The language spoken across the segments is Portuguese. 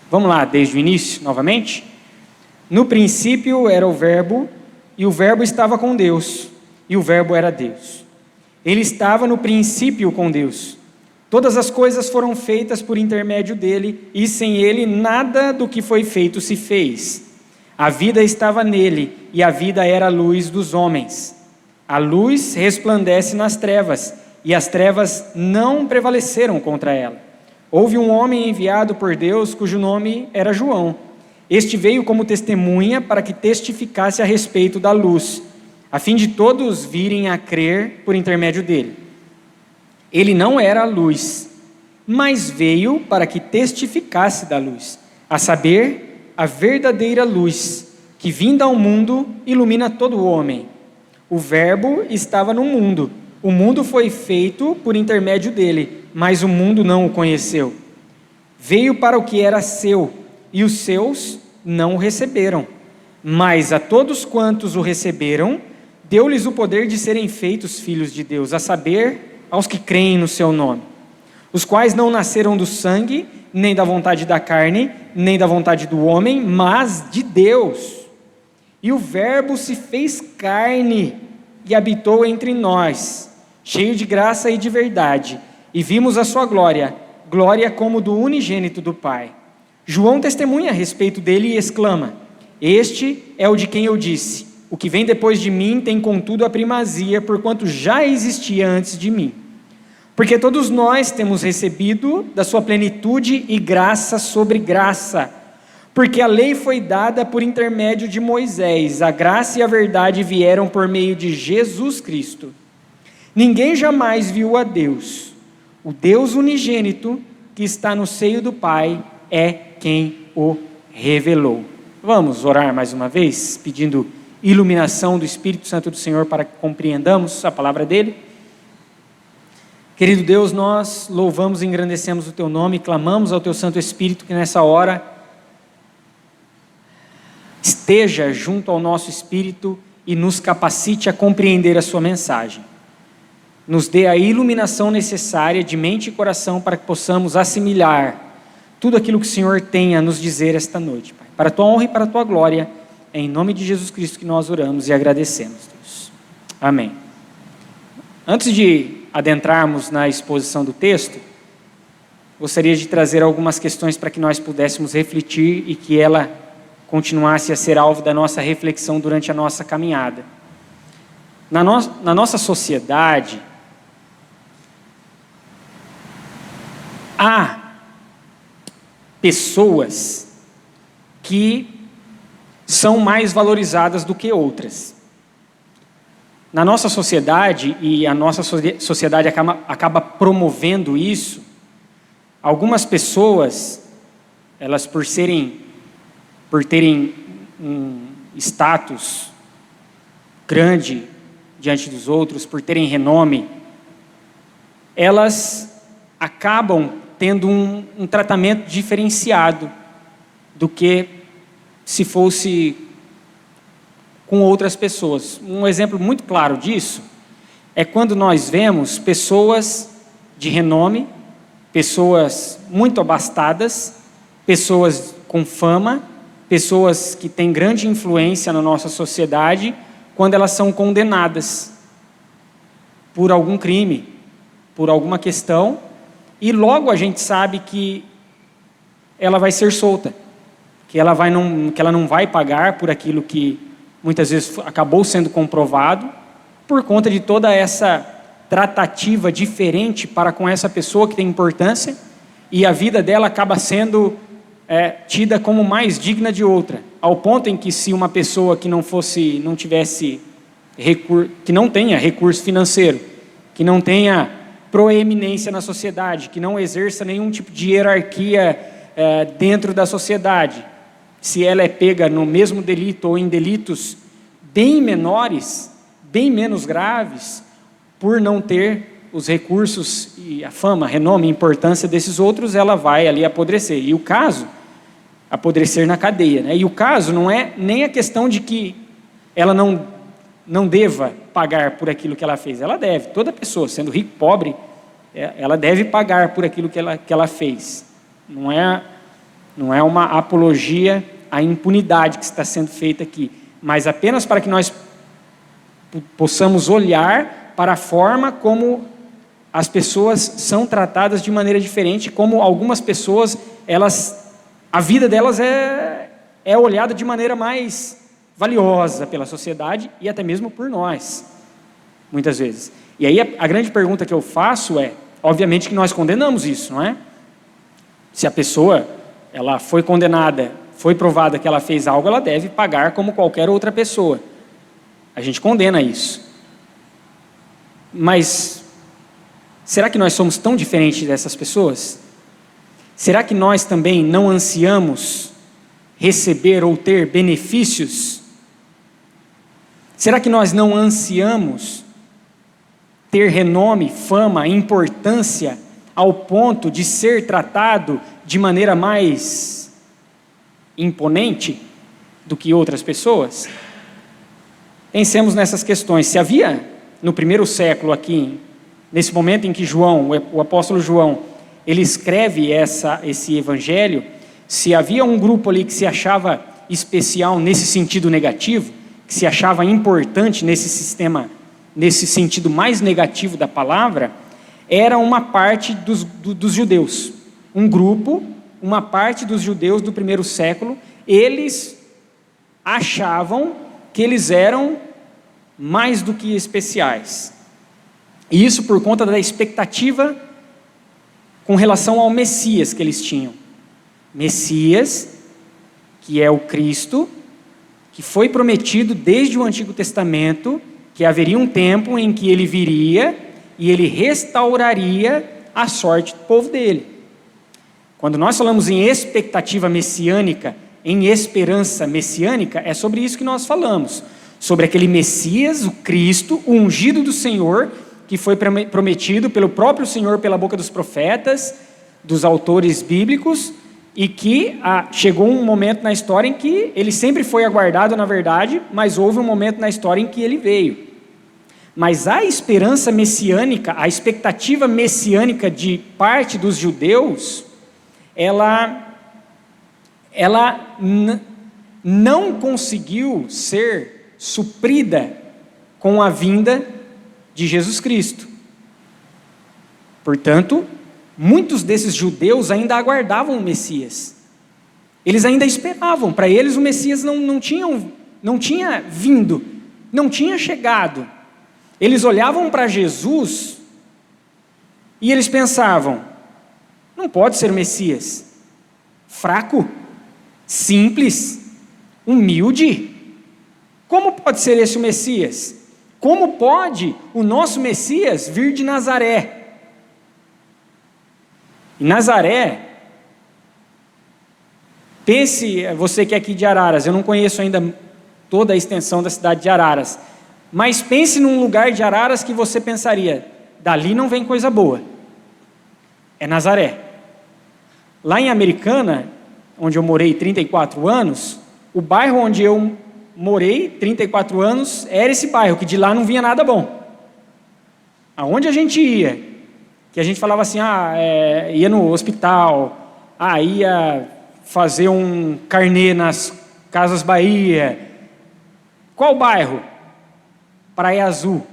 Vamos lá, desde o início, novamente. No princípio era o Verbo, e o Verbo estava com Deus, e o Verbo era Deus. Ele estava no princípio com Deus. Todas as coisas foram feitas por intermédio dele, e sem ele nada do que foi feito se fez. A vida estava nele, e a vida era a luz dos homens. A luz resplandece nas trevas, e as trevas não prevaleceram contra ela. Houve um homem enviado por Deus, cujo nome era João. Este veio como testemunha para que testificasse a respeito da luz, a fim de todos virem a crer por intermédio dele. Ele não era a luz, mas veio para que testificasse da luz, a saber, a verdadeira luz, que vinda ao mundo ilumina todo o homem. O Verbo estava no mundo. O mundo foi feito por intermédio dele, mas o mundo não o conheceu. Veio para o que era seu, e os seus não o receberam. Mas a todos quantos o receberam, deu-lhes o poder de serem feitos filhos de Deus, a saber, aos que creem no seu nome, os quais não nasceram do sangue, nem da vontade da carne, nem da vontade do homem, mas de Deus. E o Verbo se fez carne e habitou entre nós, cheio de graça e de verdade, e vimos a sua glória, glória como do unigênito do Pai. João testemunha a respeito dele e exclama: este é o de quem eu disse, o que vem depois de mim tem contudo a primazia, porquanto já existia antes de mim. Porque todos nós temos recebido da sua plenitude e graça sobre graça, porque a lei foi dada por intermédio de Moisés, a graça e a verdade vieram por meio de Jesus Cristo. Ninguém jamais viu a Deus. O Deus unigênito que está no seio do Pai é quem o revelou. Vamos orar mais uma vez, pedindo iluminação do Espírito Santo do Senhor para que compreendamos a palavra dele. Querido Deus, nós louvamos e engrandecemos o teu nome, clamamos ao teu Santo Espírito que nessa hora esteja junto ao nosso espírito e nos capacite a compreender a sua mensagem. Nos dê a iluminação necessária de mente e coração para que possamos assimilar tudo aquilo que o Senhor tem a nos dizer esta noite, Pai. Para a tua honra e para a tua glória, é em nome de Jesus Cristo que nós oramos e agradecemos, Deus. Amém. Antes de adentrarmos na exposição do texto, gostaria de trazer algumas questões para que nós pudéssemos refletir e que ela continuasse a ser alvo da nossa reflexão durante a nossa caminhada. Na nossa sociedade, há pessoas que são mais valorizadas do que outras. Na nossa sociedade, e a nossa sociedade acaba promovendo isso, algumas pessoas, elas por terem um status grande diante dos outros, por terem renome, elas acabam tendo um tratamento diferenciado do que se fosse com outras pessoas. Um exemplo muito claro disso é quando nós vemos pessoas de renome, pessoas muito abastadas, pessoas com fama, pessoas que têm grande influência na nossa sociedade, quando elas são condenadas por algum crime, por alguma questão, e logo a gente sabe que ela vai ser solta, que ela não vai pagar por aquilo que muitas vezes acabou sendo comprovado, por conta de toda essa tratativa diferente para com essa pessoa que tem importância, e a vida dela acaba sendo tida como mais digna de outra, ao ponto em que se uma pessoa que que não tenha recurso financeiro, que não tenha proeminência na sociedade, que não exerça nenhum tipo de hierarquia dentro da sociedade, se ela é pega no mesmo delito ou em delitos bem menores, bem menos graves, por não ter os recursos e a fama, renome e importância desses outros, ela vai ali apodrecer. E o caso, apodrecer na cadeia, né? E o caso não é nem a questão de que ela não deva pagar por aquilo que ela fez. Ela deve, toda pessoa, sendo rico, pobre, ela deve pagar por aquilo que ela fez. Não é Não é uma apologia à impunidade que está sendo feita aqui, mas apenas para que nós possamos olhar para a forma como as pessoas são tratadas de maneira diferente, como algumas pessoas, a vida delas é olhada de maneira mais valiosa pela sociedade e até mesmo por nós, muitas vezes. E aí a grande pergunta que eu faço é, obviamente que nós condenamos isso, não é? Se a pessoa, ela foi condenada, foi provada que ela fez algo, ela deve pagar como qualquer outra pessoa. A gente condena isso. Mas será que nós somos tão diferentes dessas pessoas? Será que nós também não ansiamos receber ou ter benefícios? Será que nós não ansiamos ter renome, fama, importância, ao ponto de ser tratado de maneira mais imponente do que outras pessoas? Pensemos nessas questões. Se havia, no primeiro século aqui, nesse momento em que João, o apóstolo João, ele escreve esse evangelho, se havia um grupo ali que se achava especial nesse sentido negativo, que se achava importante nesse sistema, nesse sentido mais negativo da palavra, era uma parte dos judeus. Um grupo, uma parte dos judeus do primeiro século, eles achavam que eles eram mais do que especiais. E isso por conta da expectativa com relação ao Messias que eles tinham. Messias, que é o Cristo, que foi prometido desde o Antigo Testamento, que haveria um tempo em que ele viria e ele restauraria a sorte do povo dele. Quando nós falamos em expectativa messiânica, em esperança messiânica, é sobre isso que nós falamos. Sobre aquele Messias, o Cristo, o ungido do Senhor, que foi prometido pelo próprio Senhor, pela boca dos profetas, dos autores bíblicos, e que chegou um momento na história em que ele sempre foi aguardado, na verdade, mas houve um momento na história em que ele veio. Mas a esperança messiânica, a expectativa messiânica de parte dos judeus, ela não conseguiu ser suprida com a vinda de Jesus Cristo. Portanto, muitos desses judeus ainda aguardavam o Messias. Eles ainda esperavam. Para eles o Messias não tinha vindo, não tinha chegado. Eles olhavam para Jesus e eles pensavam, não pode ser o Messias. Fraco, simples, humilde. Como pode ser esse o Messias? Como pode o nosso Messias vir de Nazaré? E Nazaré, pense, você que é aqui de Araras, eu não conheço ainda toda a extensão da cidade de Araras, mas pense num lugar de Araras que você pensaria, dali não vem coisa boa. É Nazaré. Lá em Americana, onde eu morei 34 anos, o bairro onde eu morei 34 anos era esse bairro, que de lá não vinha nada bom. Aonde a gente ia, que a gente falava assim, ia no hospital, ia fazer um carnê nas Casas Bahia. Qual bairro? Praia Azul.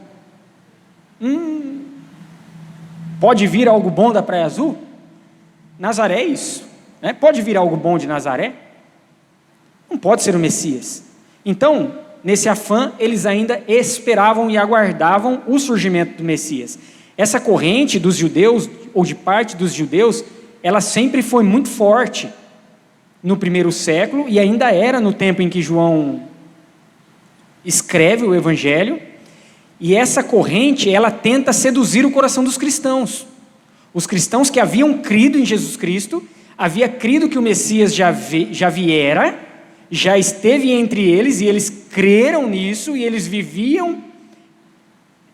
Pode vir algo bom da Praia Azul? Nazaré é isso, né? Pode vir algo bom de Nazaré? Não pode ser o Messias. Então, nesse afã, eles ainda esperavam e aguardavam o surgimento do Messias. Essa corrente dos judeus, ou de parte dos judeus, ela sempre foi muito forte no primeiro século, e ainda era no tempo em que João escreve o Evangelho, e essa corrente, ela tenta seduzir o coração dos cristãos. Os cristãos que haviam crido em Jesus Cristo, havia crido que o Messias já viera, já esteve entre eles, e eles creram nisso, e eles viviam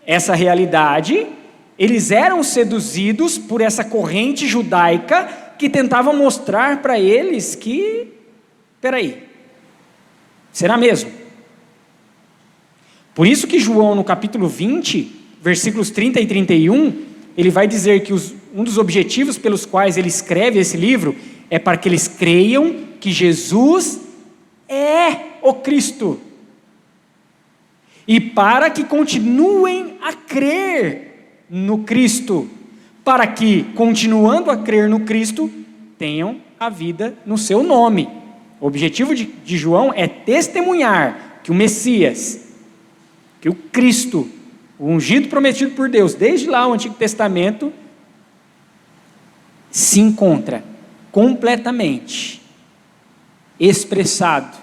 essa realidade. Eles eram seduzidos por essa corrente judaica que tentava mostrar para eles que, será mesmo? Por isso que João, no capítulo 20, versículos 30 e 31, ele vai dizer que um dos objetivos pelos quais ele escreve esse livro é para que eles creiam que Jesus é o Cristo. E para que continuem a crer no Cristo, para que, continuando a crer no Cristo, tenham a vida no seu nome. O objetivo de João é testemunhar que o Messias, que o Cristo, o ungido prometido por Deus, desde lá o Antigo Testamento, se encontra completamente expressado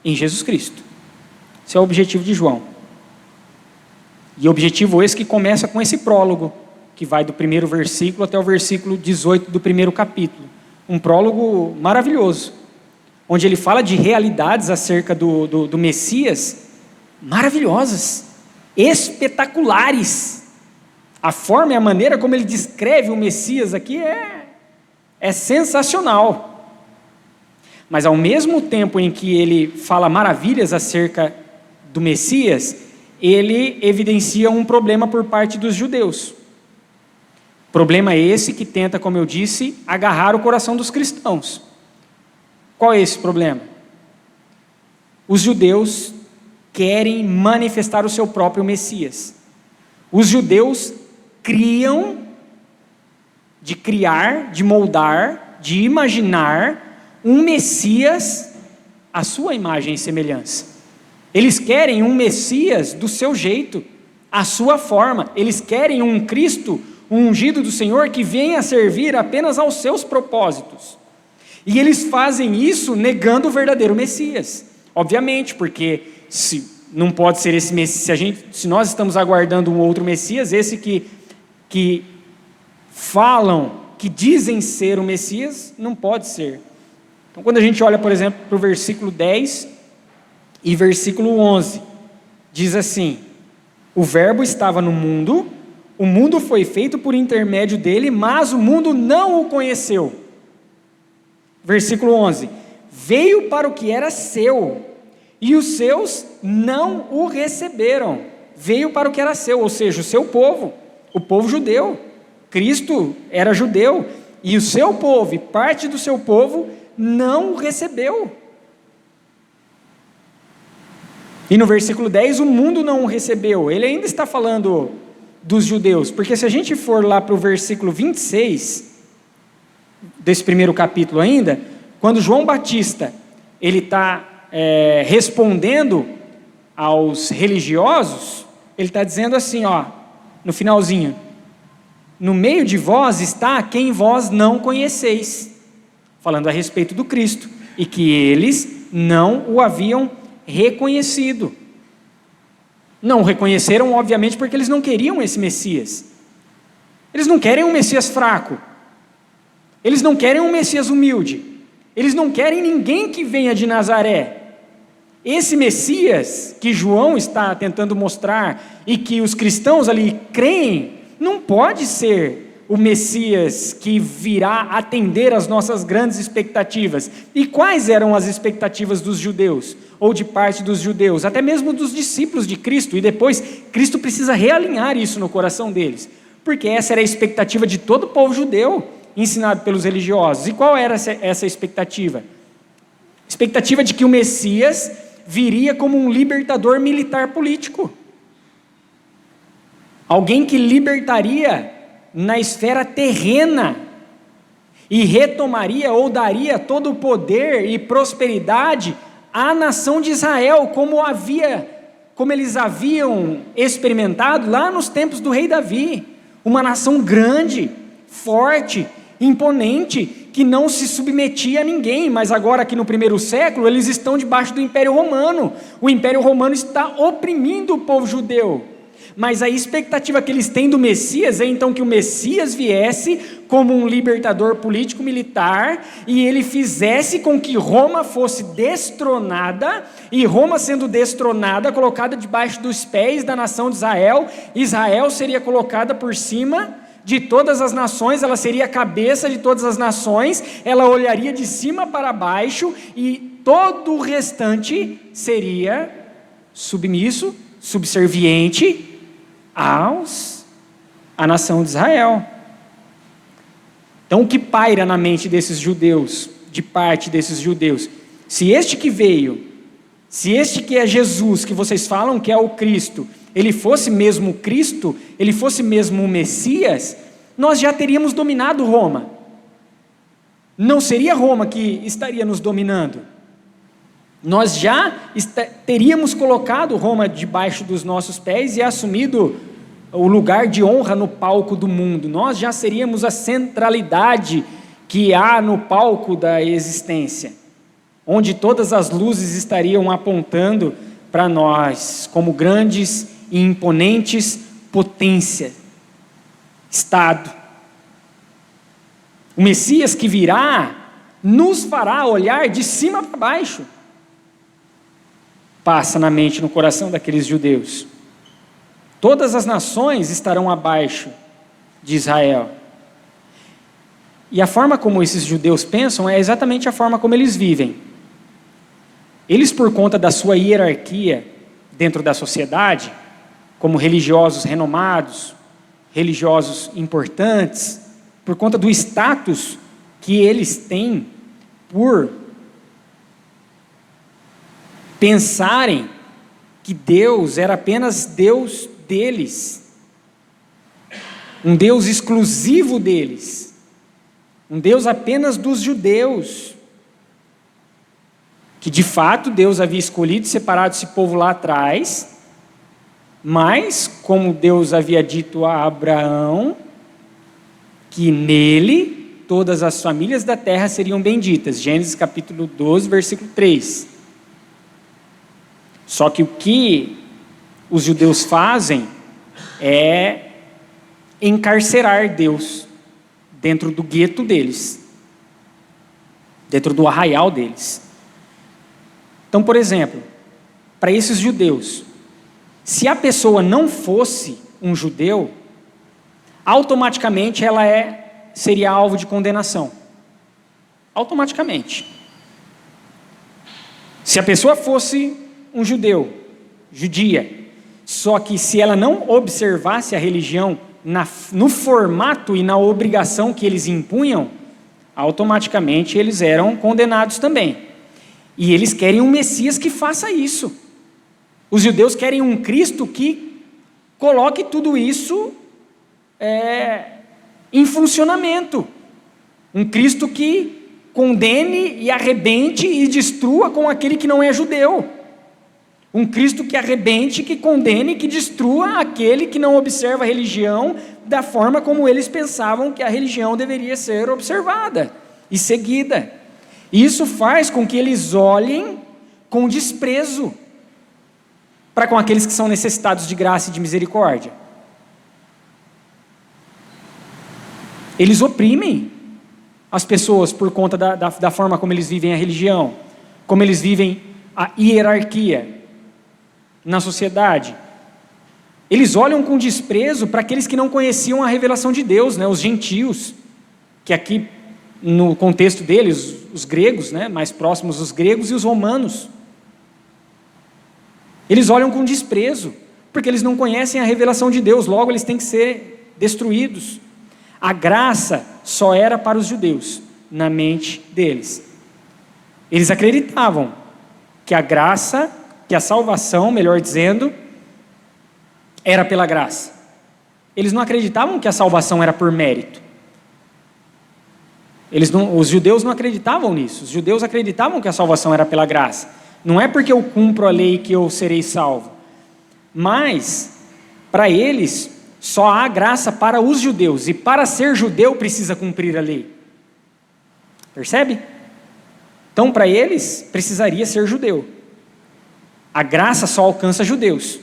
em Jesus Cristo. Esse é o objetivo de João. E objetivo esse que começa com esse prólogo, que vai do primeiro versículo até o versículo 18 do primeiro capítulo. Um prólogo maravilhoso, onde ele fala de realidades acerca do Messias maravilhosas, espetaculares. A forma e a maneira como ele descreve o Messias aqui é sensacional. Mas ao mesmo tempo em que ele fala maravilhas acerca do Messias, ele evidencia um problema por parte dos judeus. Problema esse que tenta, como eu disse, agarrar o coração dos cristãos. Qual é esse problema? Os judeus querem manifestar o seu próprio Messias. Os judeus de criar, de moldar, de imaginar um Messias à sua imagem e semelhança. Eles querem um Messias do seu jeito, à sua forma. Eles querem um Cristo, um ungido do Senhor, que venha servir apenas aos seus propósitos. E eles fazem isso negando o verdadeiro Messias. Obviamente, porque não pode ser esse Messias, se nós estamos aguardando um outro Messias, esse que falam, que dizem ser o Messias, não pode ser. Então, quando a gente olha, por exemplo, para o versículo 10 e versículo 11, diz assim: o verbo estava no mundo, o mundo foi feito por intermédio dele, mas o mundo não o conheceu. Versículo 11, veio para o que era seu, e os seus não o receberam. Veio para o que era seu, ou seja, o seu povo, o povo judeu. Cristo era judeu, e o seu povo, e parte do seu povo, não o recebeu. E no versículo 10, o mundo não o recebeu. Ele ainda está falando dos judeus, porque se a gente for lá para o versículo 26, desse primeiro capítulo ainda, quando João Batista, ele está respondendo aos religiosos, ele está dizendo assim, no finalzinho: no meio de vós está quem vós não conheceis, falando a respeito do Cristo, e que eles não o haviam reconhecido. Não o reconheceram, obviamente, porque eles não queriam esse Messias. Eles não querem um Messias fraco. Eles não querem um Messias humilde. Eles não querem ninguém que venha de Nazaré. Esse Messias que João está tentando mostrar e que os cristãos ali creem, não pode ser o Messias que virá atender às nossas grandes expectativas. E quais eram as expectativas dos judeus, ou de parte dos judeus, até mesmo dos discípulos de Cristo, e depois Cristo precisa realinhar isso no coração deles, porque essa era a expectativa de todo o povo judeu, ensinado pelos religiosos. E qual era essa expectativa? Expectativa de que o Messias viria como um libertador militar político, alguém que libertaria na esfera terrena e retomaria ou daria todo o poder e prosperidade à nação de Israel, como eles haviam experimentado lá nos tempos do rei Davi, uma nação grande, forte, imponente, que não se submetia a ninguém, mas agora aqui no primeiro século eles estão debaixo do Império Romano. O Império Romano está oprimindo o povo judeu. Mas a expectativa que eles têm do Messias é então que o Messias viesse como um libertador político-militar e ele fizesse com que Roma fosse destronada, e Roma sendo destronada, colocada debaixo dos pés da nação de Israel, Israel seria colocada por cima de todas as nações, ela seria a cabeça de todas as nações, ela olharia de cima para baixo e todo o restante seria submisso, subserviente à nação de Israel. Então, o que paira na mente desses judeus, de parte desses judeus? Se este que veio, se este que é Jesus, que vocês falam que é o Cristo, ele fosse mesmo o Cristo, ele fosse mesmo o Messias, nós já teríamos dominado Roma. Não seria Roma que estaria nos dominando. Nós já teríamos colocado Roma debaixo dos nossos pés e assumido o lugar de honra no palco do mundo. Nós já seríamos a centralidade que há no palco da existência, onde todas as luzes estariam apontando para nós como grandes e imponentes potência, Estado. O Messias que virá nos fará olhar de cima para baixo. Passa na mente, no coração daqueles judeus. Todas as nações estarão abaixo de Israel. E a forma como esses judeus pensam é exatamente a forma como eles vivem. Eles, por conta da sua hierarquia dentro da sociedade, como religiosos renomados, religiosos importantes, por conta do status que eles têm por pensarem que Deus era apenas Deus deles, um Deus exclusivo deles, um Deus apenas dos judeus, que de fato Deus havia escolhido e separado esse povo lá atrás, mas como Deus havia dito a Abraão, que nele todas as famílias da terra seriam benditas, Gênesis capítulo 12, versículo 3. Só que o que os judeus fazem é encarcerar Deus dentro do gueto deles, dentro do arraial deles. Então, por exemplo, para esses judeus, se a pessoa não fosse um judeu, automaticamente ela seria alvo de condenação. Automaticamente. Se a pessoa fosse um judeu, judia, só que se ela não observasse a religião no formato e na obrigação que eles impunham, automaticamente eles eram condenados também. E eles querem um Messias que faça isso. Os judeus querem um Cristo que coloque tudo isso em funcionamento. Um Cristo que condene e arrebente e destrua com aquele que não é judeu. Um Cristo que arrebente, que condene, que destrua aquele que não observa a religião da forma como eles pensavam que a religião deveria ser observada e seguida. Isso faz com que eles olhem com desprezo para com aqueles que são necessitados de graça e de misericórdia. Eles oprimem as pessoas por conta da forma como eles vivem a religião, como eles vivem a hierarquia na sociedade. Eles olham com desprezo para aqueles que não conheciam a revelação de Deus, os gentios, que aqui no contexto deles, os gregos, mais próximos os gregos e os romanos. Eles olham com desprezo, porque eles não conhecem a revelação de Deus, logo eles têm que ser destruídos. A graça só era para os judeus, na mente deles. Eles acreditavam que a graça, que a salvação, melhor dizendo, era pela graça. Eles não acreditavam que a salvação era por mérito. Os judeus não acreditavam nisso. Os judeus acreditavam que a salvação era pela graça. Não é porque eu cumpro a lei que eu serei salvo. Mas, para eles, só há graça para os judeus. E para ser judeu precisa cumprir a lei. Percebe? Então, para eles, precisaria ser judeu. A graça só alcança judeus.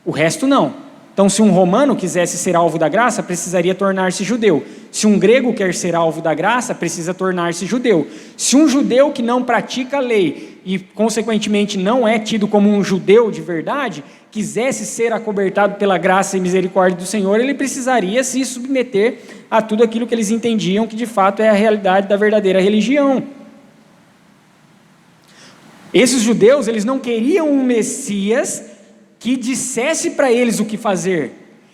O resto não. Então, se um romano quisesse ser alvo da graça, precisaria tornar-se judeu. Se um grego quer ser alvo da graça, precisa tornar-se judeu. Se um judeu que não pratica a lei e, consequentemente, não é tido como um judeu de verdade, quisesse ser acobertado pela graça e misericórdia do Senhor, ele precisaria se submeter a tudo aquilo que eles entendiam que, de fato, é a realidade da verdadeira religião. Esses judeus, eles não queriam um Messias que dissesse para eles o que fazer.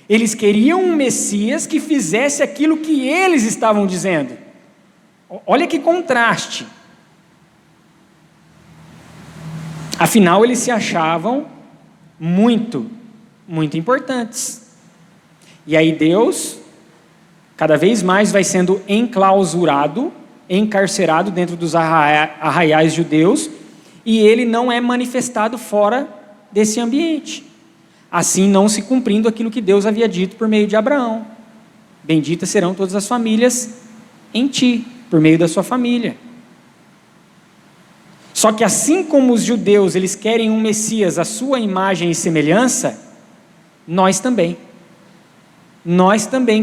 Eles queriam um Messias que fizesse aquilo que eles estavam dizendo. Olha que contraste. Afinal, eles se achavam muito importantes. E aí Deus, cada vez mais vai sendo enclausurado, encarcerado dentro dos arraiais judeus, e ele não é manifestado fora desse ambiente. Assim não se cumprindo aquilo que Deus havia dito por meio de Abraão. Benditas serão todas as famílias em ti, por meio da sua família. Só que assim como os judeus, eles querem um Messias à sua imagem e semelhança, nós também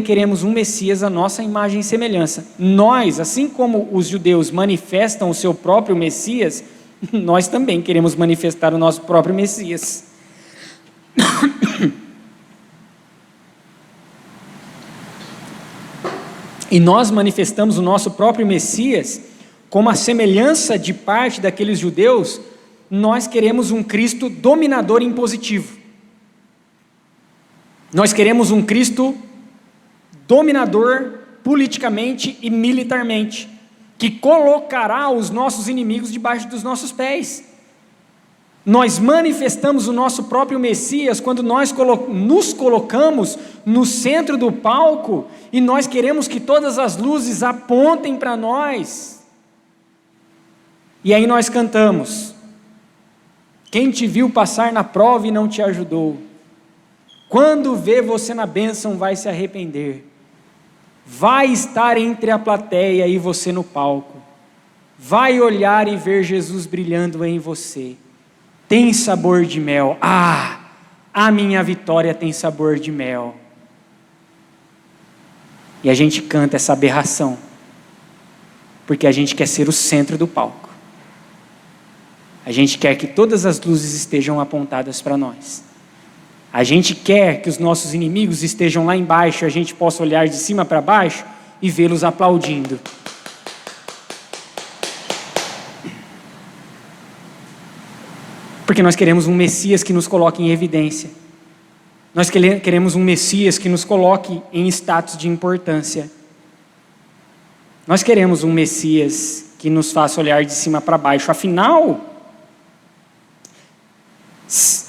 queremos um Messias à nossa imagem e semelhança. Nós, assim como os judeus manifestam o seu próprio Messias, nós também queremos manifestar o nosso próprio Messias. E nós manifestamos o nosso próprio Messias como a semelhança de parte daqueles judeus. Nós queremos um Cristo dominador e impositivo. Nós queremos um Cristo dominador politicamente e militarmente, que colocará os nossos inimigos debaixo dos nossos pés. Nós manifestamos o nosso próprio Messias quando nós nos colocamos no centro do palco e nós queremos que todas as luzes apontem para nós. E aí nós cantamos: quem te viu passar na prova e não te ajudou, quando vê você na bênção vai se arrepender. Vai estar entre a plateia e você no palco. Vai olhar e ver Jesus brilhando em você. Tem sabor de mel. Ah, a minha vitória tem sabor de mel. E a gente canta essa aberração, porque a gente quer ser o centro do palco. A gente quer que todas as luzes estejam apontadas para nós. A gente quer que os nossos inimigos estejam lá embaixo, a gente possa olhar de cima para baixo e vê-los aplaudindo. Porque nós queremos um Messias que nos coloque em evidência. Nós queremos um Messias que nos coloque em status de importância. Nós queremos um Messias que nos faça olhar de cima para baixo. Afinal,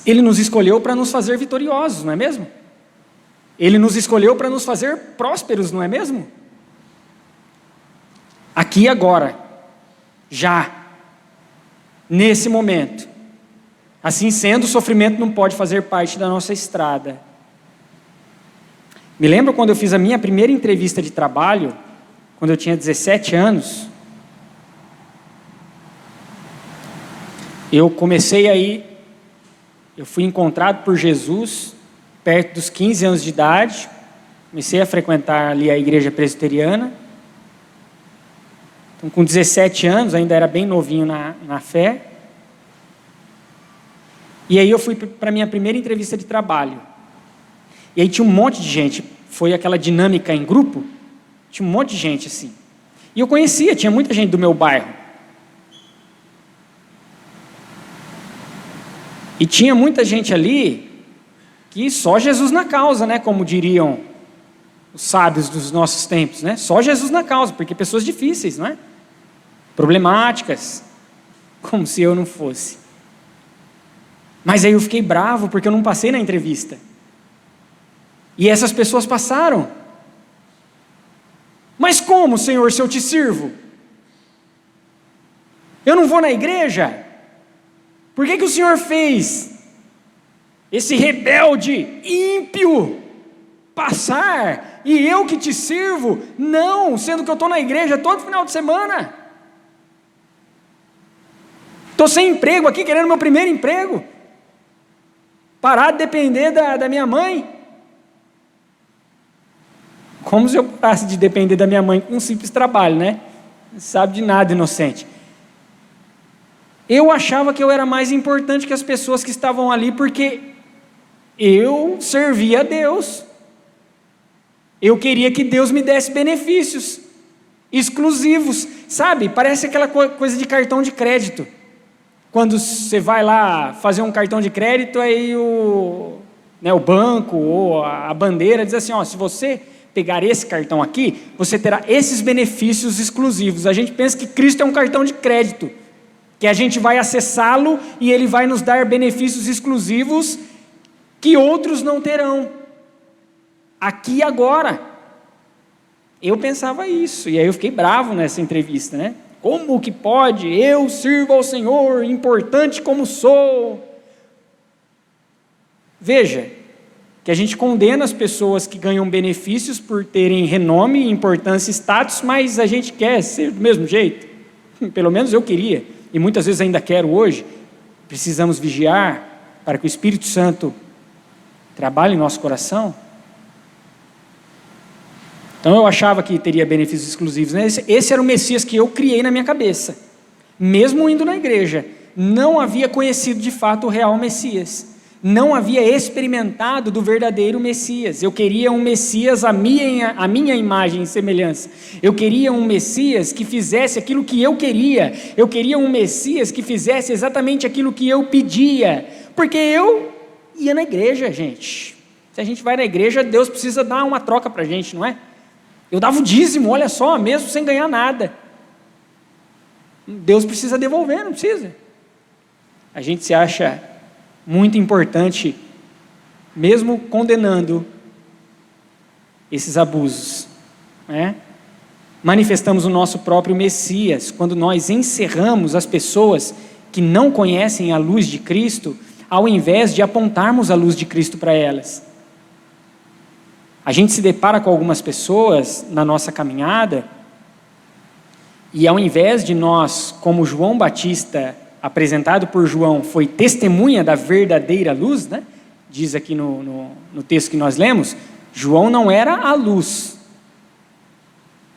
Ele nos escolheu para nos fazer vitoriosos, não é mesmo? Ele nos escolheu para nos fazer prósperos, não é mesmo? Aqui e agora, já, nesse momento. Assim sendo, o sofrimento não pode fazer parte da nossa estrada. Me lembro quando eu fiz a minha primeira entrevista de trabalho, quando eu tinha 17 anos, eu fui encontrado por Jesus perto dos 15 anos de idade, comecei a frequentar ali a igreja presbiteriana. Então, com 17 anos, ainda era bem novinho na fé. E aí eu fui para a minha primeira entrevista de trabalho. E aí tinha um monte de gente, foi aquela dinâmica em grupo, tinha um monte de gente assim. E eu conhecia, tinha muita gente do meu bairro. E tinha muita gente ali que só Jesus na causa, né? Como diriam os sábios dos nossos tempos, né? Só Jesus na causa, porque pessoas difíceis, não é? Problemáticas, como se eu não fosse. Mas aí eu fiquei bravo porque eu não passei na entrevista. E essas pessoas passaram. Mas como, Senhor, se eu te sirvo? Eu não vou na igreja? Por que o Senhor fez esse rebelde, ímpio, passar, e eu que te sirvo, não, sendo que eu estou na igreja todo final de semana? Estou sem emprego aqui, querendo meu primeiro emprego, parar de depender da minha mãe, como se eu parasse de depender da minha mãe com um simples trabalho, né? Não sabe de nada, inocente. Eu achava que eu era mais importante que as pessoas que estavam ali, porque eu servia a Deus. Eu queria que Deus me desse benefícios exclusivos, sabe? Parece aquela coisa de cartão de crédito. Quando você vai lá fazer um cartão de crédito, aí né, o banco ou a bandeira diz assim, ó, se você pegar esse cartão aqui, você terá esses benefícios exclusivos. A gente pensa que Cristo é um cartão de crédito, que a gente vai acessá-lo e ele vai nos dar benefícios exclusivos que outros não terão, aqui e agora. Eu pensava isso, e aí eu fiquei bravo nessa entrevista, né? Como que pode? Eu sirvo ao Senhor, importante como sou. Veja, que a gente condena as pessoas que ganham benefícios por terem renome, importância e status, mas a gente quer ser do mesmo jeito. Pelo menos eu queria, e muitas vezes ainda quero hoje. Precisamos vigiar para que o Espírito Santo trabalhe em nosso coração. Então eu achava que teria benefícios exclusivos, né? Esse era o Messias que eu criei na minha cabeça. Mesmo indo na igreja, não havia conhecido de fato o real Messias. Não havia experimentado do verdadeiro Messias. Eu queria um Messias à minha imagem e semelhança. Eu queria um Messias que fizesse aquilo que eu queria. Eu queria um Messias que fizesse exatamente aquilo que eu pedia. Porque eu ia na igreja, gente. Se a gente vai na igreja, Deus precisa dar uma troca para a gente, não é? Eu dava o dízimo, olha só, mesmo sem ganhar nada. Deus precisa devolver, não precisa? A gente se acha muito importante, mesmo condenando esses abusos, né? Manifestamos o nosso próprio Messias quando nós encerramos as pessoas que não conhecem a luz de Cristo, ao invés de apontarmos a luz de Cristo para elas. A gente se depara com algumas pessoas na nossa caminhada e ao invés de nós, como João Batista, apresentado por João, foi testemunha da verdadeira luz, né? Diz aqui no texto que nós lemos, João não era a luz,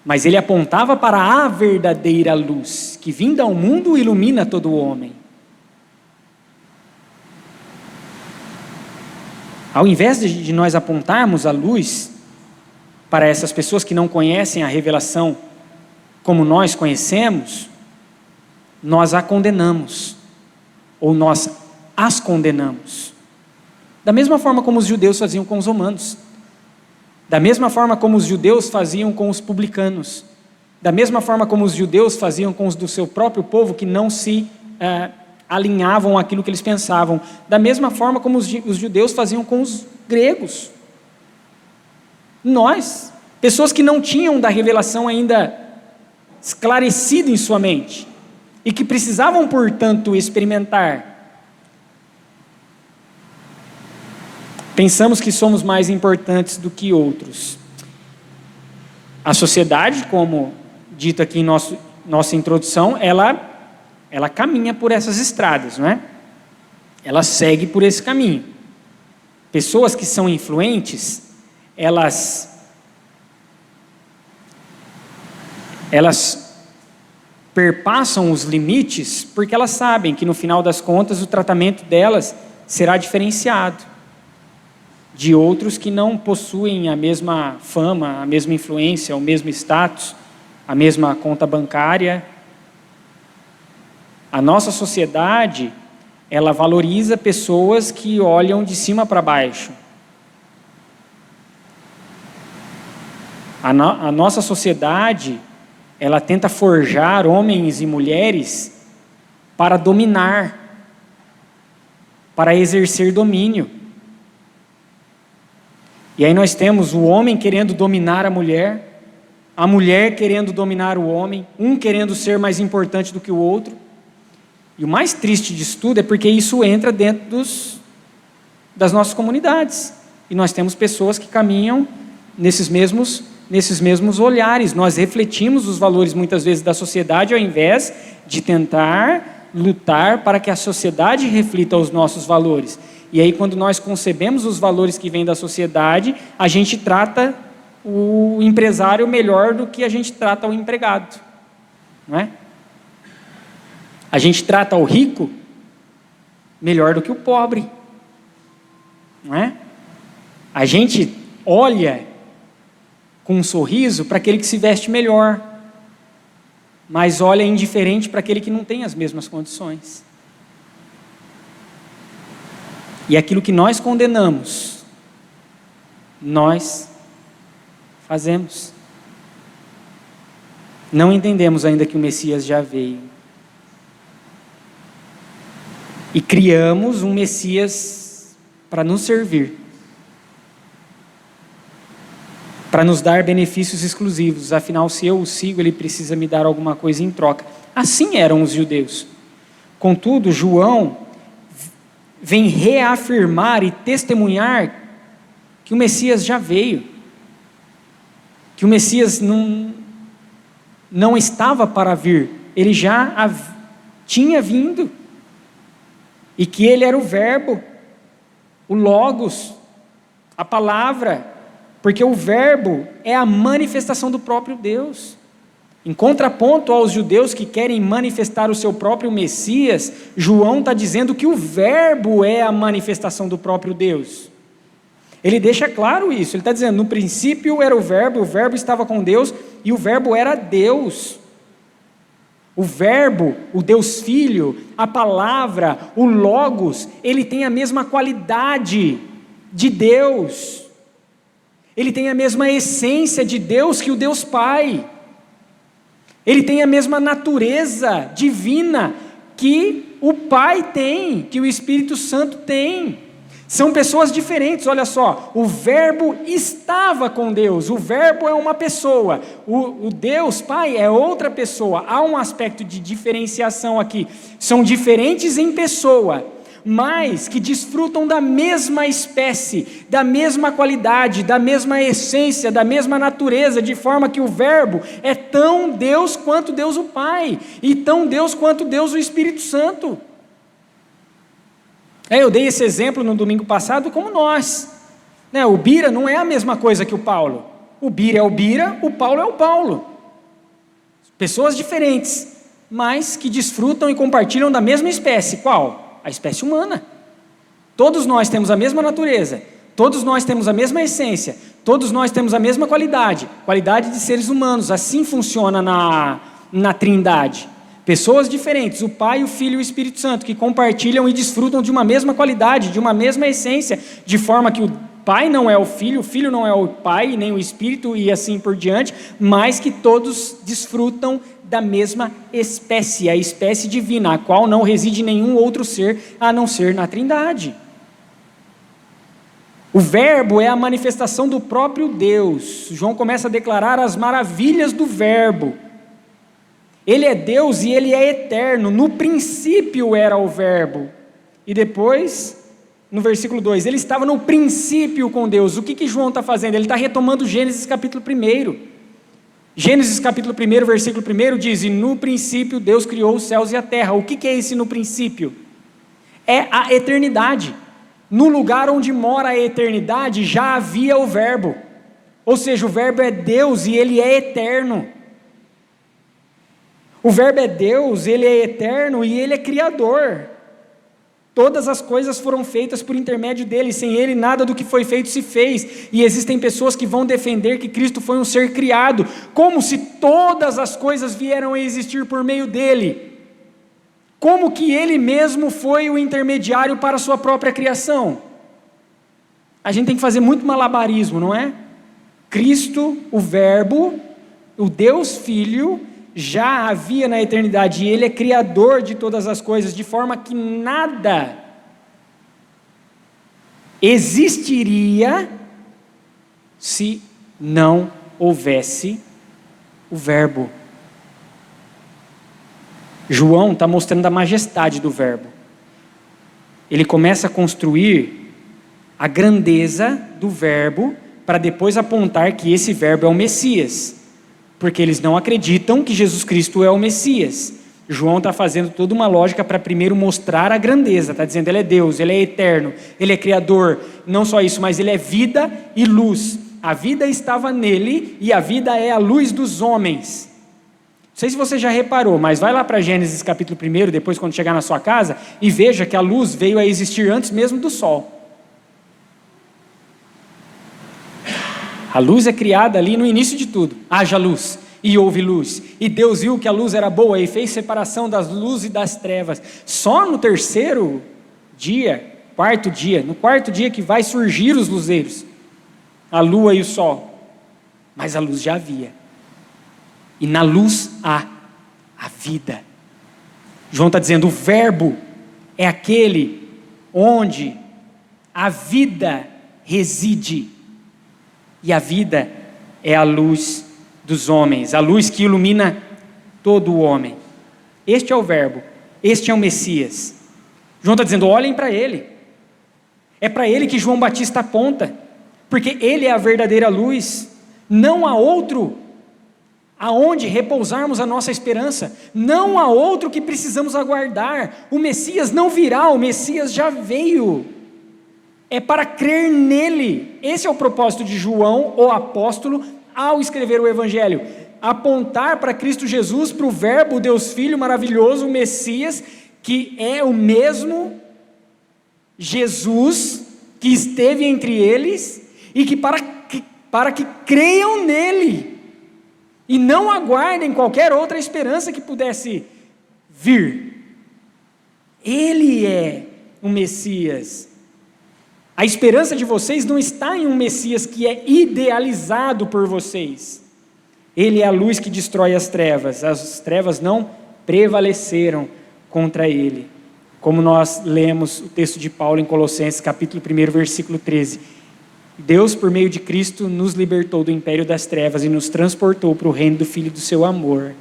mas ele apontava para a verdadeira luz, que vinda ao mundo ilumina todo o homem. Ao invés de nós apontarmos a luz para essas pessoas que não conhecem a revelação como nós conhecemos, nós a condenamos, ou nós as condenamos. Da mesma forma como os judeus faziam com os romanos, da mesma forma como os judeus faziam com os publicanos, da mesma forma como os judeus faziam com os do seu próprio povo que não se alinhavam àquilo que eles pensavam, da mesma forma como os judeus faziam com os gregos. Nós, pessoas que não tinham da revelação ainda esclarecida em sua mente, e que precisavam, portanto, experimentar. Pensamos que somos mais importantes do que outros. A sociedade, como dito aqui em nossa introdução, ela caminha por essas estradas, não é? Ela segue por esse caminho. Pessoas que são influentes, elas perpassam os limites porque elas sabem que no final das contas o tratamento delas será diferenciado de outros que não possuem a mesma fama, a mesma influência, o mesmo status, a mesma conta bancária. A nossa sociedade, ela valoriza pessoas que olham de cima para baixo. A nossa sociedade, ela tenta forjar homens e mulheres para dominar, para exercer domínio. E aí nós temos o homem querendo dominar a mulher querendo dominar o homem, um querendo ser mais importante do que o outro. E o mais triste disso tudo é porque isso entra dentro das nossas comunidades. E nós temos pessoas que caminham nesses mesmos olhares. Nós refletimos os valores muitas vezes da sociedade ao invés de tentar lutar para que a sociedade reflita os nossos valores. E aí quando nós concebemos os valores que vêm da sociedade, a gente trata o empresário melhor do que a gente trata o empregado, não é? A gente trata o rico melhor do que o pobre, não é? A gente olha com um sorriso para aquele que se veste melhor, mas olha indiferente para aquele que não tem as mesmas condições. E aquilo que nós condenamos, nós fazemos. Não entendemos ainda que o Messias já veio. E criamos um Messias para nos servir, para nos dar benefícios exclusivos. Afinal, se eu o sigo, ele precisa me dar alguma coisa em troca. Assim eram os judeus. Contudo, João vem reafirmar e testemunhar que o Messias já veio, que o Messias não estava para vir, ele já tinha vindo, e que ele era o Verbo, o Logos, a palavra, porque o Verbo é a manifestação do próprio Deus. Em contraponto aos judeus que querem manifestar o seu próprio Messias, João está dizendo que o Verbo é a manifestação do próprio Deus. Ele deixa claro isso, ele está dizendo, no princípio era o Verbo estava com Deus, e o Verbo era Deus. O Verbo, o Deus Filho, a palavra, o Logos, ele tem a mesma qualidade de Deus. Ele tem a mesma essência de Deus que o Deus Pai. Ele tem a mesma natureza divina que o Pai tem, que o Espírito Santo tem. São pessoas diferentes, olha só. O Verbo estava com Deus, o Verbo é uma pessoa, o Deus Pai é outra pessoa. Há um aspecto de diferenciação aqui. São diferentes em pessoa, mas que desfrutam da mesma espécie, da mesma qualidade, da mesma essência, da mesma natureza, de forma que o Verbo é tão Deus quanto Deus o Pai, e tão Deus quanto Deus o Espírito Santo. Eu dei esse exemplo no domingo passado como nós. O Bira não é a mesma coisa que o Paulo. O Bira é o Bira, o Paulo é o Paulo. Pessoas diferentes, mas que desfrutam e compartilham da mesma espécie. Qual? A espécie humana. Todos nós temos a mesma natureza, todos nós temos a mesma essência, todos nós temos a mesma qualidade de seres humanos. Assim funciona na Trindade. Pessoas diferentes, o Pai, o Filho e o Espírito Santo, que compartilham e desfrutam de uma mesma qualidade, de uma mesma essência, de forma que o Pai não é o Filho não é o Pai, nem o Espírito e assim por diante, mas que todos desfrutam da mesma espécie, a espécie divina, a qual não reside nenhum outro ser a não ser na Trindade. O Verbo é a manifestação do próprio Deus. João começa a declarar as maravilhas do Verbo. Ele é Deus e ele é eterno. No princípio era o Verbo. E depois, no versículo 2, ele estava no princípio com Deus. O que João está fazendo? Ele está retomando Gênesis capítulo 1. Gênesis capítulo 1, versículo 1 diz: e no princípio Deus criou os céus e a terra. O que é esse no princípio? É a eternidade. No lugar onde mora a eternidade já havia o Verbo. Ou seja, o Verbo é Deus e ele é eterno. O Verbo é Deus, ele é eterno e ele é criador. Todas as coisas foram feitas por intermédio dele, sem ele nada do que foi feito se fez. E existem pessoas que vão defender que Cristo foi um ser criado, como se todas as coisas vieram a existir por meio dele. Como que ele mesmo foi o intermediário para a sua própria criação? A gente tem que fazer muito malabarismo, não é? Cristo, o Verbo, o Deus Filho, já havia na eternidade, e ele é criador de todas as coisas, de forma que nada existiria se não houvesse o Verbo. João está mostrando a majestade do Verbo. Ele começa a construir a grandeza do Verbo, para depois apontar que esse Verbo é o Messias, porque eles não acreditam que Jesus Cristo é o Messias. João está fazendo toda uma lógica para primeiro mostrar a grandeza, está dizendo, ele é Deus, ele é eterno, ele é criador, não só isso, mas ele é vida e luz. A vida estava nele e a vida é a luz dos homens. Não sei se você já reparou, mas vai lá para Gênesis capítulo 1, depois quando chegar na sua casa, e veja que a luz veio a existir antes mesmo do sol. A luz é criada ali no início de tudo. Haja luz, e houve luz. E Deus viu que a luz era boa e fez separação das luzes e das trevas. Só no terceiro dia no quarto dia que vai surgir os luzeiros, a lua e o sol. Mas a luz já havia. E na luz há a vida. João está dizendo, o verbo é aquele onde a vida reside. E a vida é a luz dos homens, a luz que ilumina todo o homem. Este é o verbo, este é o Messias. João está dizendo, olhem para ele. É para ele que João Batista aponta, porque ele é a verdadeira luz. Não há outro aonde repousarmos a nossa esperança, não há outro que precisamos aguardar. O Messias não virá, o Messias já veio. É para crer nele. Esse é o propósito de João, o apóstolo, ao escrever o Evangelho. Apontar para Cristo Jesus, para o Verbo, Deus Filho maravilhoso, o Messias, que é o mesmo Jesus que esteve entre eles, e que para que creiam nele, e não aguardem qualquer outra esperança que pudesse vir. Ele é o Messias. A esperança de vocês não está em um Messias que é idealizado por vocês. Ele é a luz que destrói as trevas não prevaleceram contra ele. Como nós lemos o texto de Paulo em Colossenses, capítulo 1, versículo 13. Deus, por meio de Cristo, nos libertou do império das trevas e nos transportou para o reino do Filho do seu amor,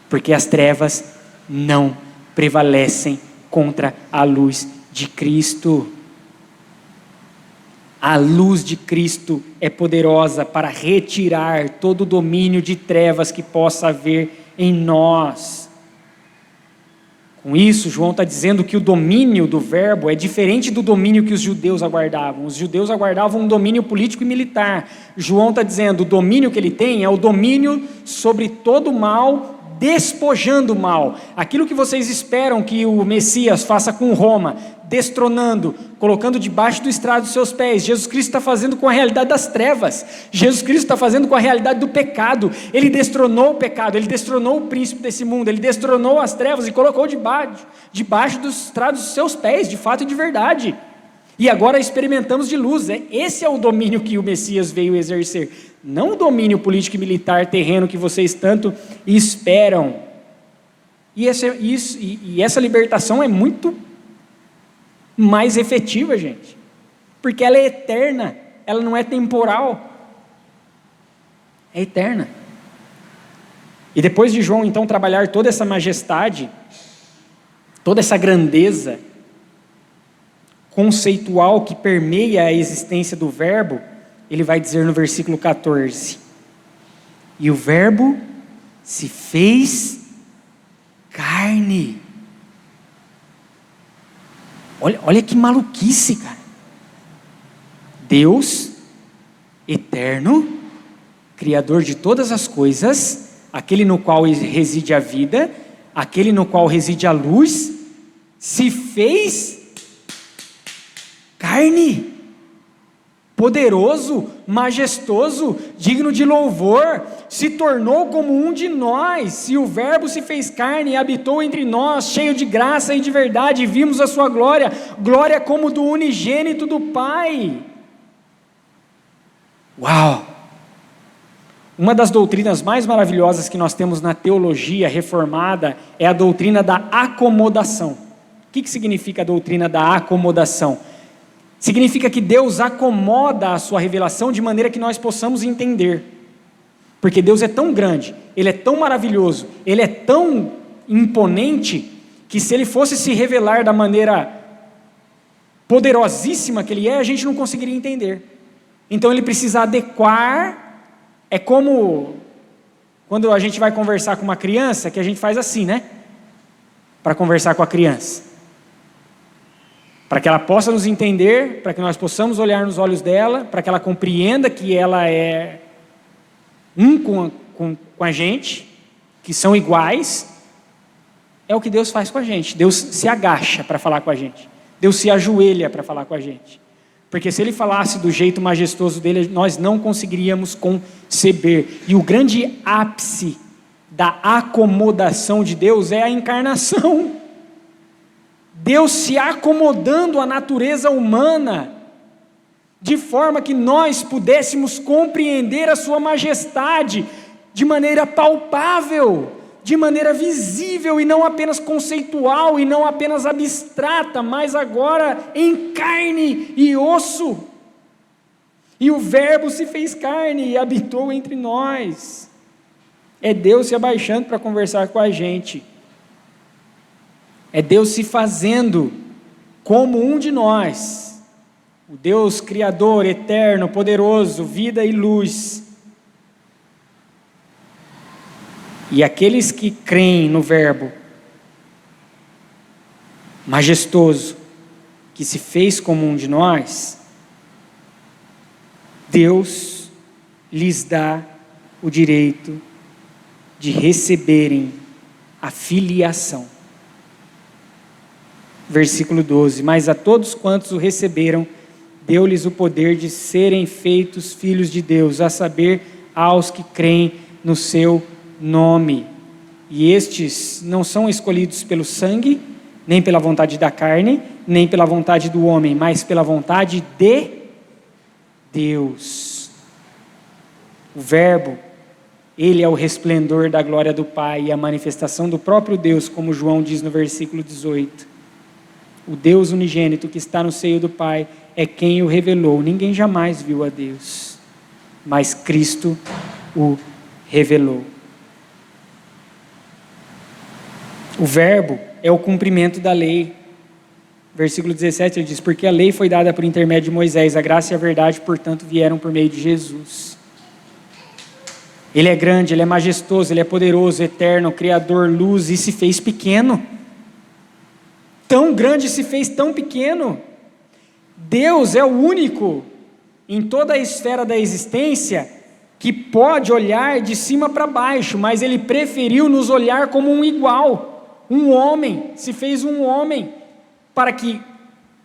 porque as trevas não prevalecem contra a luz de Cristo. A luz de Cristo é poderosa para retirar todo o domínio de trevas que possa haver em nós. Com isso, João está dizendo que o domínio do verbo é diferente do domínio que os judeus aguardavam. Os judeus aguardavam um domínio político e militar. João está dizendo, o domínio que ele tem é o domínio sobre todo o mal, despojando o mal. Aquilo que vocês esperam que o Messias faça com Roma, destronando, colocando debaixo do estrado dos seus pés, Jesus Cristo está fazendo com a realidade das trevas. Jesus Cristo está fazendo com a realidade do pecado. Ele destronou o pecado, ele destronou o príncipe desse mundo, ele destronou as trevas e colocou debaixo dos estrados dos seus pés, de fato e de verdade. E agora experimentamos de luz. Esse é o domínio que o Messias veio exercer, não o domínio político e militar terreno que vocês tanto esperam. E essa libertação é muito mais efetiva, gente, porque ela é eterna, ela não é temporal, é eterna. E depois de João então trabalhar toda essa majestade, toda essa grandeza conceitual que permeia a existência do verbo, ele vai dizer no versículo 14, e o verbo se fez carne. Olha que maluquice, cara. Deus, eterno, Criador de todas as coisas, aquele no qual reside a vida, aquele no qual reside a luz, se fez carne, poderoso, majestoso, digno de louvor, se tornou como um de nós, e o verbo se fez carne e habitou entre nós, cheio de graça e de verdade, e vimos a sua glória, glória como do unigênito do Pai. Uau! Uma das doutrinas mais maravilhosas que nós temos na teologia reformada é a doutrina da acomodação. O que significa a doutrina da acomodação? Significa que Deus acomoda a sua revelação de maneira que nós possamos entender. Porque Deus é tão grande, Ele é tão maravilhoso, Ele é tão imponente, que se Ele fosse se revelar da maneira poderosíssima que Ele é, a gente não conseguiria entender. Então Ele precisa adequar. É como quando a gente vai conversar com uma criança, que a gente faz assim, né? Para conversar com a criança. Para que ela possa nos entender, para que nós possamos olhar nos olhos dela, para que ela compreenda que ela é com a gente, que são iguais. É o que Deus faz com a gente. Deus se agacha para falar com a gente. Deus se ajoelha para falar com a gente. Porque se Ele falasse do jeito majestoso dele, nós não conseguiríamos conceber. E o grande ápice da acomodação de Deus é a encarnação. Deus se acomodando à natureza humana, de forma que nós pudéssemos compreender a sua majestade de maneira palpável, de maneira visível e não apenas conceitual e não apenas abstrata, mas agora em carne e osso. E o Verbo se fez carne e habitou entre nós. É Deus se abaixando para conversar com a gente. É Deus se fazendo como um de nós. O Deus Criador, eterno, poderoso, vida e luz. E aqueles que creem no Verbo majestoso, que se fez como um de nós, Deus lhes dá o direito de receberem a filiação. Versículo 12: mas a todos quantos o receberam, deu-lhes o poder de serem feitos filhos de Deus, a saber, aos que creem no seu nome. E estes não são escolhidos pelo sangue, nem pela vontade da carne, nem pela vontade do homem, mas pela vontade de Deus. O Verbo, ele é o resplendor da glória do Pai e a manifestação do próprio Deus, como João diz no versículo 18. O Deus unigênito que está no seio do Pai é quem o revelou. Ninguém jamais viu a Deus, mas Cristo o revelou. O Verbo é o cumprimento da lei. Versículo 17 ele diz: porque a lei foi dada por intermédio de Moisés, a graça e a verdade, portanto, vieram por meio de Jesus. Ele é grande, ele é majestoso, ele é poderoso, eterno, criador, luz, e se fez pequeno. Tão grande se fez tão pequeno. Deus é o único em toda a esfera da existência que pode olhar de cima para baixo, mas ele preferiu nos olhar como um igual, um homem, se fez um homem, para que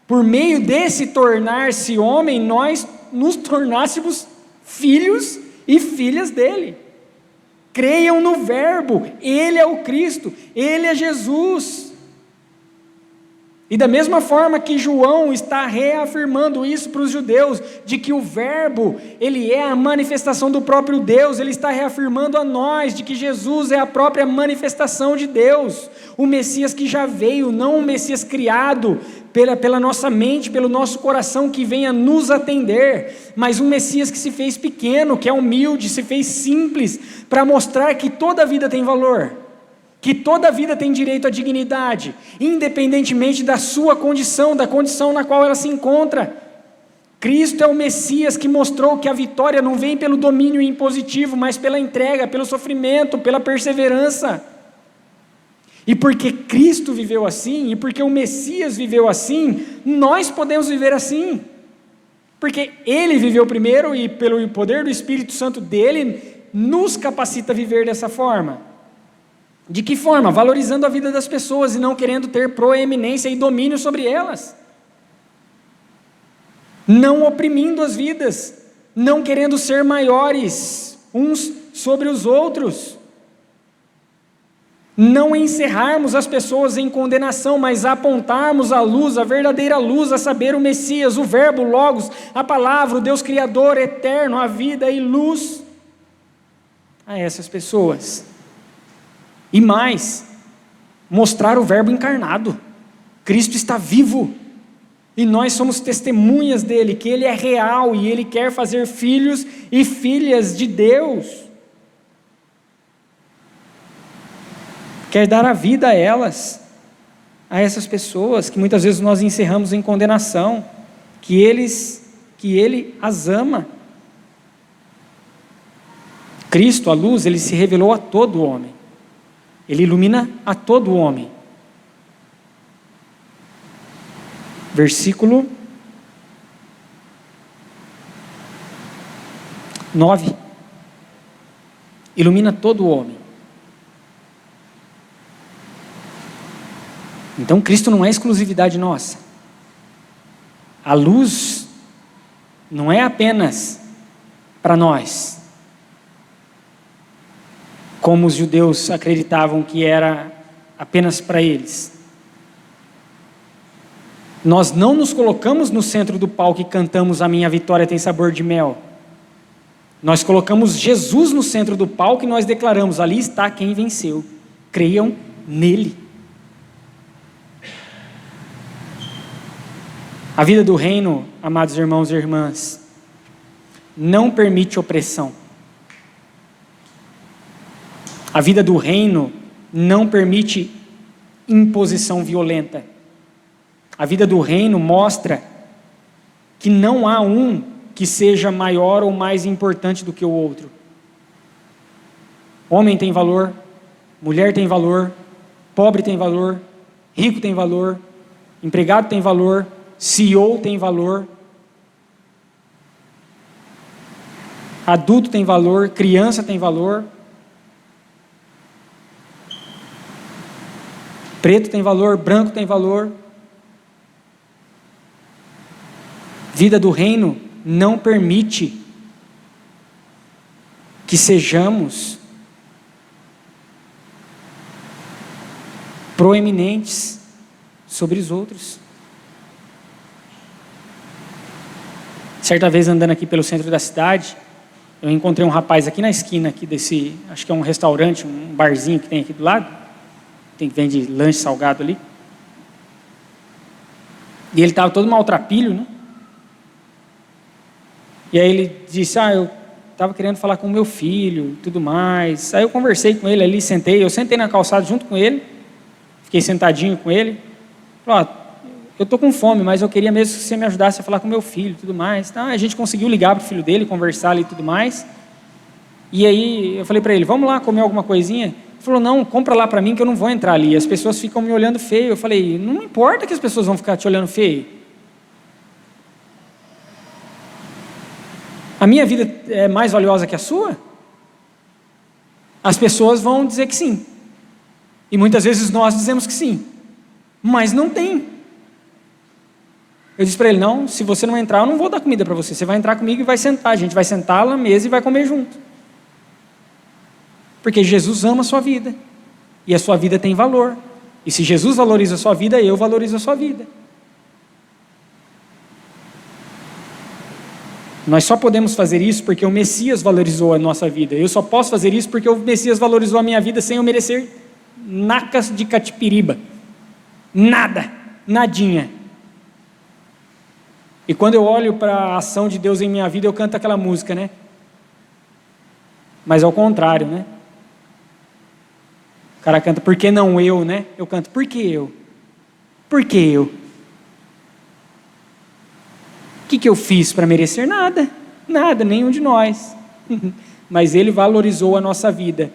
por meio desse tornar-se homem, nós nos tornássemos filhos e filhas dele. Creiam no Verbo, ele é o Cristo, ele é Jesus. E da mesma forma que João está reafirmando isso para os judeus, de que o Verbo, ele é a manifestação do próprio Deus, ele está reafirmando a nós, de que Jesus é a própria manifestação de Deus, o Messias que já veio, não um Messias criado pela nossa mente, pelo nosso coração, que venha nos atender, mas um Messias que se fez pequeno, que é humilde, se fez simples, para mostrar que toda vida tem valor, que toda vida tem direito à dignidade, independentemente da sua condição, da condição na qual ela se encontra. Cristo é o Messias que mostrou que a vitória não vem pelo domínio impositivo, mas pela entrega, pelo sofrimento, pela perseverança. E porque Cristo viveu assim, e porque o Messias viveu assim, nós podemos viver assim. Porque Ele viveu primeiro e pelo poder do Espírito Santo dEle, nos capacita a viver dessa forma. De que forma? Valorizando a vida das pessoas e não querendo ter proeminência e domínio sobre elas. Não oprimindo as vidas, não querendo ser maiores uns sobre os outros. Não encerrarmos as pessoas em condenação, mas apontarmos a luz, a verdadeira luz, a saber, o Messias, o Verbo, o Logos, a Palavra, o Deus Criador, eterno, a vida e luz a essas pessoas. E mais, mostrar o Verbo encarnado. Cristo está vivo e nós somos testemunhas dele, que ele é real e ele quer fazer filhos e filhas de Deus. Quer dar a vida a elas, a essas pessoas que muitas vezes nós encerramos em condenação, que ele as ama. Cristo, a luz, ele se revelou a todo homem. Ele ilumina a todo homem. Versículo 9. Ilumina todo homem. Então Cristo não é exclusividade nossa. A luz não é apenas para nós, como os judeus acreditavam que era apenas para eles. Nós não nos colocamos no centro do palco e cantamos "A minha vitória tem sabor de mel". Nós colocamos Jesus no centro do palco e nós declaramos: ali está quem venceu. Creiam nele. A vida do reino, amados irmãos e irmãs, não permite opressão. A vida do reino não permite imposição violenta. A vida do reino mostra que não há um que seja maior ou mais importante do que o outro. Homem tem valor, mulher tem valor, pobre tem valor, rico tem valor, empregado tem valor, CEO tem valor, adulto tem valor, criança tem valor, preto tem valor, branco tem valor. Vida do reino não permite que sejamos proeminentes sobre os outros. Certa vez, andando aqui pelo centro da cidade, eu encontrei um rapaz aqui na esquina aqui desse, acho que é um restaurante, um barzinho que tem aqui do lado, tem que vende lanche salgado ali. E ele estava todo maltrapilho, né? E aí ele disse: eu estava querendo falar com o meu filho e tudo mais. Aí eu conversei com ele ali, eu sentei na calçada junto com ele, fiquei sentadinho com ele. Falei: eu estou com fome, mas eu queria mesmo que você me ajudasse a falar com o meu filho e tudo mais. Então, a gente conseguiu ligar para o filho dele, conversar ali e tudo mais. E aí eu falei para ele: vamos lá comer alguma coisinha? Ele falou: não, compra lá para mim que eu não vou entrar ali, as pessoas ficam me olhando feio. Eu falei: não importa que as pessoas vão ficar te olhando feio. A minha vida é mais valiosa que a sua? As pessoas vão dizer que sim. E muitas vezes nós dizemos que sim. Mas não tem. Eu disse para ele: não, se você não entrar, eu não vou dar comida para você. Você vai entrar comigo e vai sentar. A gente vai sentar na mesa e vai comer junto. Porque Jesus ama a sua vida. E a sua vida tem valor. E se Jesus valoriza a sua vida, eu valorizo a sua vida. Nós só podemos fazer isso porque o Messias valorizou a nossa vida. Eu só posso fazer isso porque o Messias valorizou a minha vida sem eu merecer nacas de catipiriba. Nada, nadinha. E quando eu olho para a ação de Deus em minha vida, eu canto aquela música, né? Mas ao contrário, né? O cara canta: por que não eu, né? Eu canto: por que eu? Por que eu? O que eu fiz para merecer? Nada, nada, nenhum de nós. Mas Ele valorizou a nossa vida,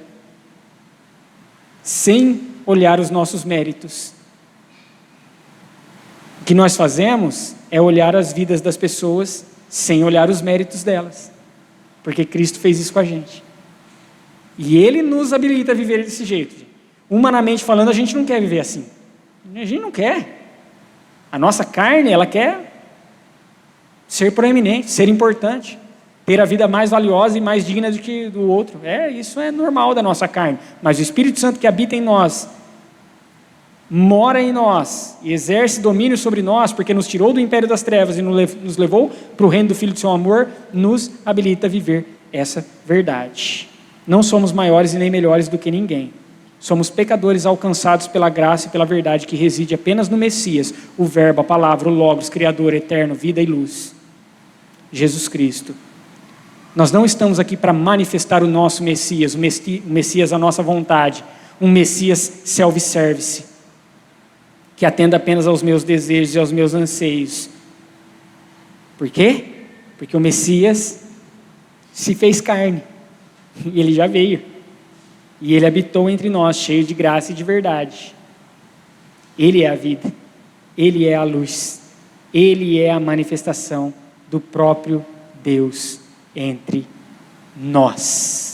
sem olhar os nossos méritos. O que nós fazemos é olhar as vidas das pessoas, sem olhar os méritos delas. Porque Cristo fez isso com a gente. E Ele nos habilita a viver desse jeito. Humanamente falando, a gente não quer viver assim. A gente não quer. A nossa carne, ela quer ser proeminente, ser importante, ter a vida mais valiosa e mais digna do que do outro. Isso é normal da nossa carne. Mas o Espírito Santo que habita em nós, mora em nós e exerce domínio sobre nós, porque nos tirou do império das trevas e nos levou para o reino do Filho do seu amor, nos habilita a viver essa verdade. Não somos maiores e nem melhores do que ninguém. Somos pecadores alcançados pela graça e pela verdade que reside apenas no Messias, o Verbo, a Palavra, o Logos, Criador, Eterno, vida e luz. Jesus Cristo. Nós não estamos aqui para manifestar o nosso Messias, o Messias à nossa vontade, um Messias self-service, que atenda apenas aos meus desejos e aos meus anseios. Por quê? Porque o Messias se fez carne, e Ele já veio, e Ele habitou entre nós, cheio de graça e de verdade. Ele é a vida, Ele é a luz, Ele é a manifestação do próprio Deus entre nós.